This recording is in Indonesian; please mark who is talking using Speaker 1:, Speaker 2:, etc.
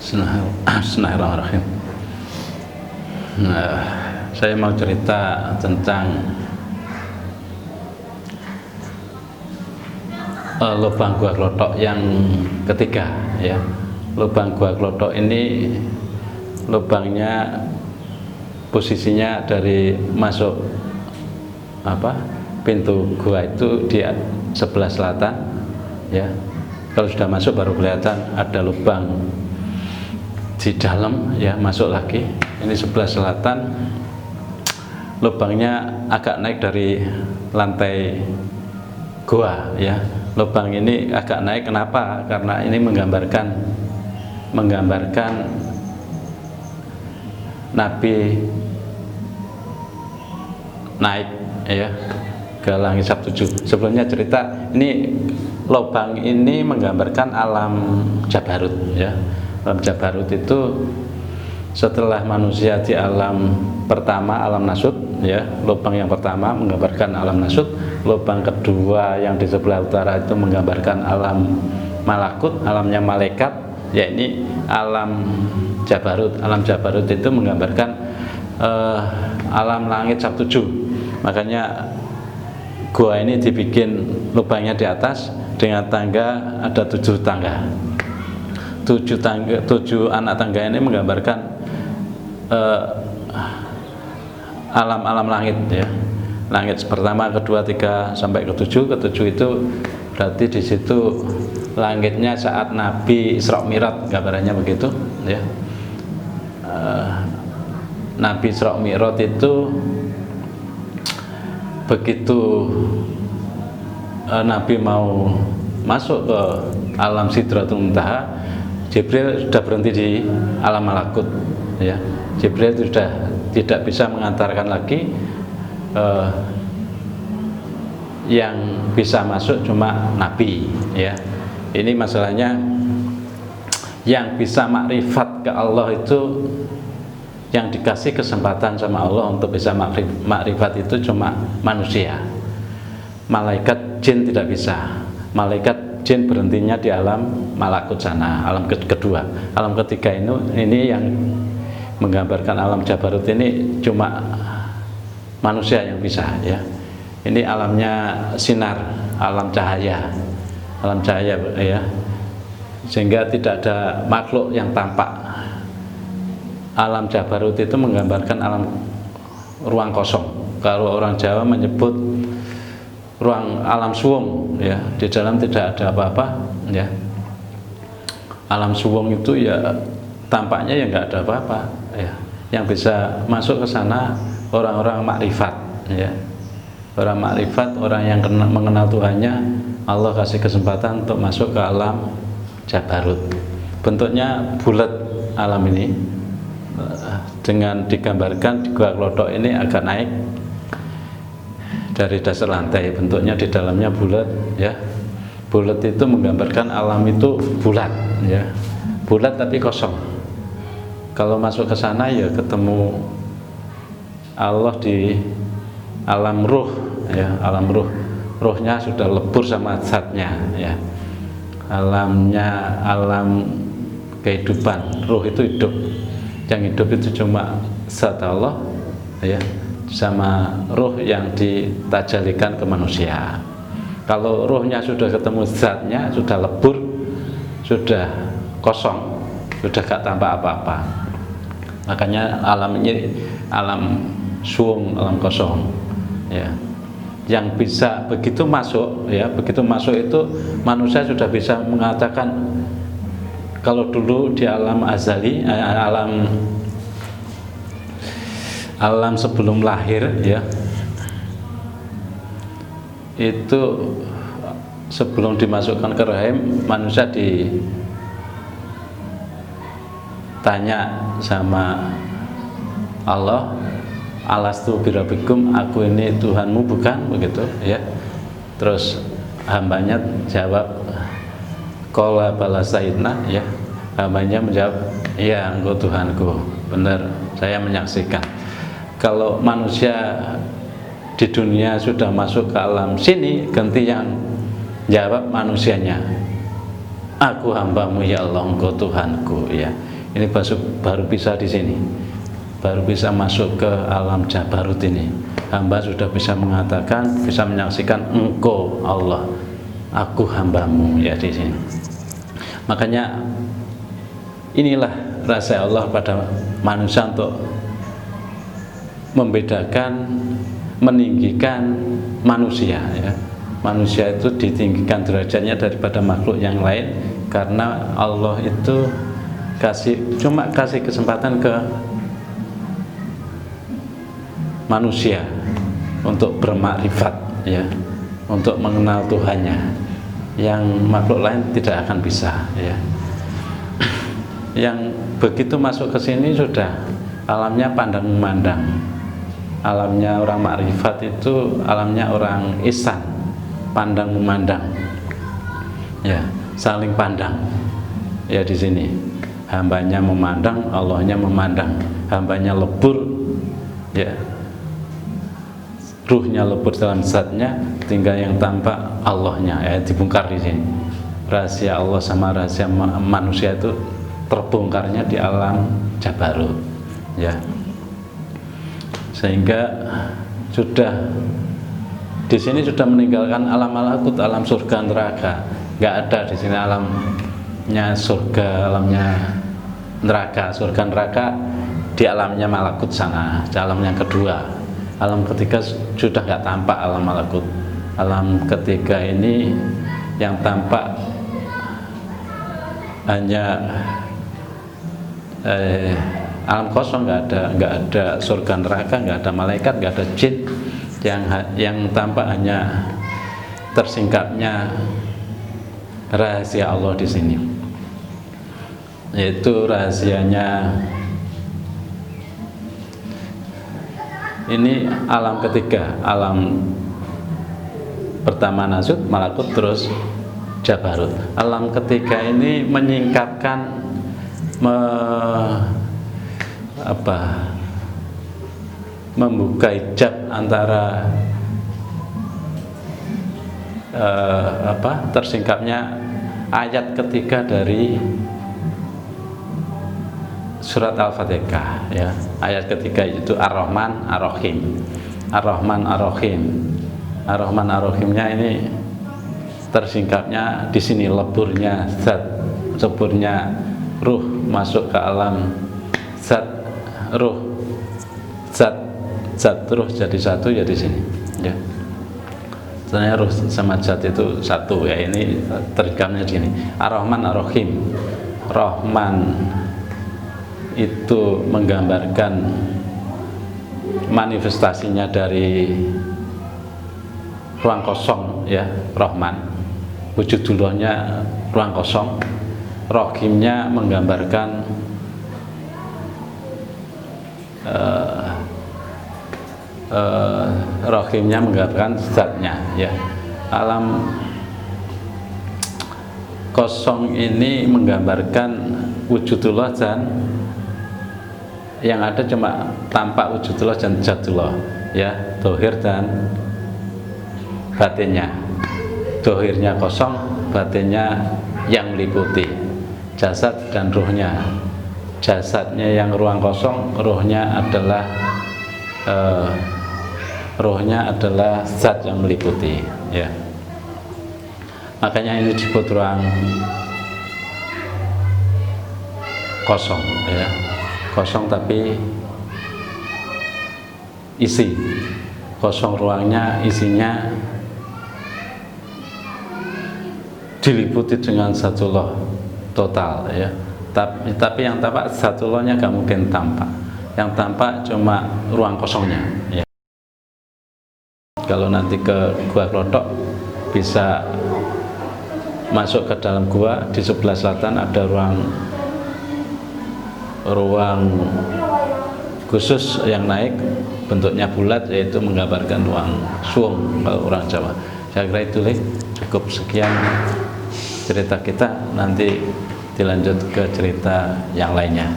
Speaker 1: Bismillahirrahmanirrahim. Nah, saya mau cerita tentang lubang gua klothok yang ketiga, ya. Lubang gua klothok ini lubangnya posisinya dari masuk pintu gua itu di sebelah selatan, ya. Kalau sudah masuk baru kelihatan ada lubang di dalam, ya, masuk lagi. Ini sebelah selatan, lubangnya agak naik dari lantai gua, ya. Lubang ini agak naik, kenapa? Karena ini menggambarkan Nabi naik, ya, ke langit Sabtu. Sebelumnya cerita, ini lubang ini menggambarkan alam Jabarut, ya. Alam Jabarut itu setelah manusia di alam pertama, alam Nasut, ya. Lubang yang pertama menggambarkan alam Nasut, lubang kedua yang di sebelah utara itu menggambarkan alam Malakut, alamnya malaikat, ya. Ini alam Jabarut. Alam Jabarut itu menggambarkan alam langit Sabtu. Makanya gua ini dibikin lubangnya di atas dengan tangga, ada 7 tangga. 7 anak tangga ini menggambarkan alam-alam langit, ya. Langit pertama, kedua, 3 sampai ke 7. Ke-7 itu berarti di situ langitnya saat Nabi Isra Mi'raj, gambarannya begitu, ya. Nabi Isra Mi'raj itu begitu Nabi mau masuk ke alam Sidratul Muntaha, Jibril sudah berhenti di alam Malakut, ya. Jibril sudah tidak bisa mengantarkan lagi, yang bisa masuk cuma Nabi, ya. Ini masalahnya, yang bisa makrifat ke Allah itu, yang dikasih kesempatan sama Allah untuk bisa makrifat itu cuma manusia. Malaikat jin tidak bisa. Malaikat jin berhentinya di alam Malakut sana, alam kedua. Alam ketiga ini yang menggambarkan alam Jabarut ini cuma manusia yang bisa, ya. Ini alamnya sinar, alam cahaya, ya. Sehingga tidak ada makhluk yang tampak. Alam Jabarut itu menggambarkan ruang kosong. Kalau orang Jawa menyebut alam suwung, ya. Di dalam tidak ada apa-apa, ya. Alam suwung itu, ya, tampaknya ya nggak ada apa-apa, ya. Yang bisa masuk ke sana orang-orang makrifat, ya. Orang makrifat, orang yang mengenal Tuhannya, Allah kasih kesempatan untuk masuk ke alam Jabarut. Bentuknya bulat alam ini, dengan digambarkan di gua klothok ini agak naik dari dasar lantai, bentuknya di dalamnya bulat, ya. Bulat itu menggambarkan alam itu bulat, ya. Bulat tapi kosong. Kalau masuk ke sana, ya, ketemu Allah di alam ruh, ya. Alam ruh, ruhnya sudah lebur sama zatnya, ya. Alam kehidupan, ruh itu hidup. Yang hidup itu cuma zat Allah, ya, sama ruh yang ditajalikan ke manusia. Kalau ruhnya sudah ketemu zatnya, sudah lebur, sudah kosong, sudah gak tambah apa-apa. Makanya alam ini alam suwung, alam kosong, ya. Yang bisa begitu masuk, ya, begitu masuk itu manusia sudah bisa mengatakan, kalau dulu di alam azali, alam sebelum lahir, ya, itu sebelum dimasukkan ke rahim, manusia ditanya sama Allah, alastu birabbikum, aku ini Tuhanmu bukan, begitu, ya. Terus hambanya jawab, qala bala sayyidna, ya. Hambanya menjawab, ya, engkau Tuhanku, benar, saya menyaksikan. Kalau manusia di dunia sudah masuk ke alam sini, ganti yang jawab manusianya. aku hambamu ya Allah, engkau Tuhanku, ya. Ini baru bisa di sini, baru bisa masuk ke alam jabarut ini. Hamba sudah bisa mengatakan, bisa menyaksikan engkau Allah, aku hambamu, ya, di sini. Makanya inilah rasa Allah pada manusia untuk membedakan, meninggikan manusia, ya. Manusia itu ditinggikan derajatnya daripada makhluk yang lain karena Allah itu cuma kasih kesempatan ke manusia untuk bermakrifat, ya, untuk mengenal Tuhannya, yang makhluk lain tidak akan bisa, ya. Yang begitu masuk ke sini sudah alamnya pandang memandang. Alamnya orang makrifat itu alamnya orang ihsan, pandang memandang, ya, saling pandang, ya. Di sini hambanya memandang, Allahnya memandang. Hambanya lebur, ya, ruhnya lebur dalam zatnya, tinggal yang tampak Allahnya, ya, dibongkar di sini. Rahasia Allah sama rahasia manusia itu terbongkarnya di alam jabarut, ya. Sehingga sudah di sini sudah meninggalkan alam malakut, alam surga neraka. Nggak ada di sini alamnya surga, alamnya neraka. Surga neraka di alamnya malakut sana, di alam yang kedua. Alam ketiga sudah nggak tampak alam malakut. Alam ketiga ini yang tampak hanya alam kosong, nggak ada surga neraka, nggak ada malaikat, nggak ada jin. Yang tampak hanya tersingkapnya rahasia Allah di sini, yaitu rahasianya ini alam ketiga. Alam pertama nasut, malakut, terus jabarut. Alam ketiga ini menyingkapkan membuka hijab antara tersingkapnya ayat ketiga dari surat Al-Fatihah, ya. Ayat ketiga itu Ar-Rahman Ar-Rahim. Ar-Rahman Ar-Rahim. Ar-Rahman Ar-Rahimnya ini tersingkapnya di sini, leburnya zat, leburnya ruh masuk ke alam zat, ruh, zat ruh jadi satu, ya, di sini, ya. Sebenarnya ruh sama zat itu satu, ya. Ini tersingkapnya di sini. Ar-Rahman Ar-Rahim. Rahman itu menggambarkan manifestasinya dari ruang kosong, ya, Rahman. Wujudullahnya ruang kosong. Rahimnya menggambarkan rahimnya menggambarkan zatnya, ya. Alam kosong ini menggambarkan wujudullah dan yang ada cuma tampak wujudullah dan zatullah, ya, dohir dan batinnya. Dohirnya kosong, batinnya yang meliputi, jasad dan ruhnya. Jasadnya yang ruang kosong, ruhnya adalah zat yang meliputi, ya. Makanya ini disebut ruang kosong, ya. Kosong tapi isi. Kosong ruangnya, isinya diliputi dengan zatullah total, ya. Tapi yang tampak zatullahnya gak mungkin tampak. Yang tampak cuma ruang kosongnya, ya. Kalau nanti ke Gua Klothok bisa masuk ke dalam gua, di sebelah selatan ada ruang khusus yang naik, bentuknya bulat, yaitu menggambarkan ruang suwung kalau orang Jawa. Saya kira itu cukup sekian cerita kita, nanti dilanjut ke cerita yang lainnya.